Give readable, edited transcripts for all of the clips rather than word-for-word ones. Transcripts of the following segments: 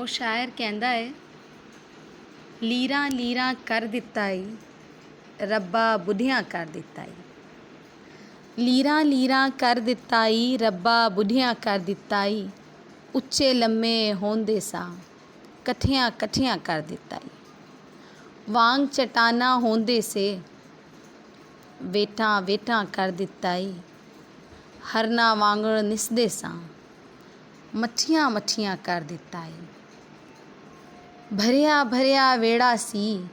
ਉਹ ਸ਼ਾਇਰ ਕਹਿੰਦਾ ਏ, ਲੀਰਾਂ ਲੀਰਾਂ ਕਰ ਦਿੱਤਾ ਈ, ਰੱਬਾ ਬੁੱਢੀਆਂ ਕਰ ਦਿੱਤਾ ਈ। ਲੀਰਾਂ ਲੀਰਾਂ ਕਰ ਦਿੱਤਾ ਈ, ਰੱਬਾ ਬੁੱਢੀਆਂ ਕਰ ਦਿੱਤਾ ਈ। ਉੱਚੇ ਲੰਮੇ ਹੋਂਦੇ ਸਾਂ, ਕੱਠਿਆਂ ਕੱਠਿਆਂ ਕਰ ਦਿੱਤਾ ਈ। ਵਾਂਗ ਚਟਾਨਾਂ ਹੋਂਦੇ ਸੇ, ਵੇਟਾਂ ਵੇਟਾਂ ਕਰ ਦਿੱਤਾ ਈ। ਹਰਨਾਂ ਵਾਂਗਣ ਨਿਸਦੇ ਸਾਂ, ਮੱਠੀਆਂ ਮੱਠੀਆਂ ਕਰ ਦਿੱਤਾ ਈ। ਭਰਿਆ ਭਰਿਆ ਵੇੜਾ ਸੀ,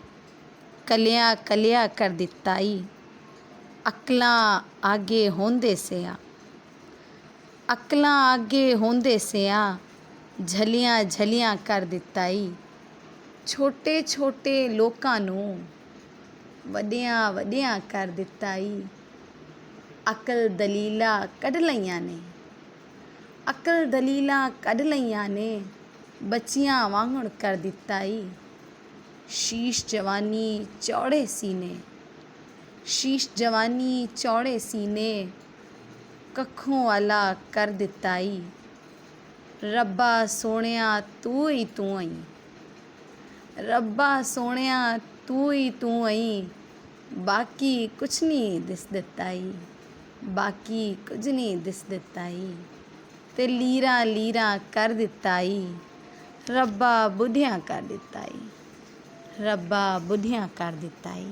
ਕਲਿਆਂ ਕਲਿਆਂ ਕਰ ਦਿੱਤਾ ਈ। ਅਕਲਾਂ ਆਗੇ ਹੋਂਦੇ ਸਿਆ, ਅਕਲਾਂ ਆਗੇ ਹੋਂਦੇ ਸਿਆ, ਝਲੀਆਂ ਝਲੀਆਂ ਕਰ ਦਿੱਤਾ ਈ। ਛੋਟੇ ਛੋਟੇ ਲੋਕਾਂ ਨੂੰ ਵੱਡਿਆਂ ਵੱਡਿਆਂ ਕਰ ਦਿੱਤਾ ਈ। ਅਕਲ ਦਲੀਲਾਂ ਕੱਢ ਲਈਆਂ ਨੇ, ਅਕਲ ਦਲੀਲਾਂ ਕੱਢ ਲਈਆਂ ਨੇ, ਬੱਚਿਆਂ ਵਾਂਗਣ ਕਰ ਦਿੱਤਾ ਈ। ਸ਼ੀਸ਼ ਜਵਾਨੀ ਚੌੜੇ ਸੀਨੇ, ਸ਼ੀਸ਼ ਜਵਾਨੀ ਚੌੜੇ ਸੀਨੇ, ਕੱਖੋਂ ਵਾਲਾ ਕਰ ਦਿੱਤਾ ਈ। ਰੱਬਾ ਸੋਹਣਿਆ ਤੂੰ ਈ ਤੂੰ ਈ, ਰੱਬਾ ਸੋਹਣਿਆ ਤੂੰ ਈ ਤੂੰ ਈ। ਬਾਕੀ ਕੁਛ ਨਹੀਂ ਦਿਸ ਦਿੱਤਾ ਈ, ਬਾਕੀ ਕੁਝ ਨਹੀਂ ਦਿਸ ਦਿੱਤਾ ਈ। ਤੇ ਲੀਰਾਂ ਲੀਰਾਂ ਕਰ ਦਿੱਤਾ ਈ, ਰੱਬਾ ਬੁੱਢਿਆਂ ਕਰ ਦਿੱਤਾ ਈ, ਰੱਬਾ ਬੁੱਢਿਆਂ ਕਰ ਦਿੱਤਾ ਈ।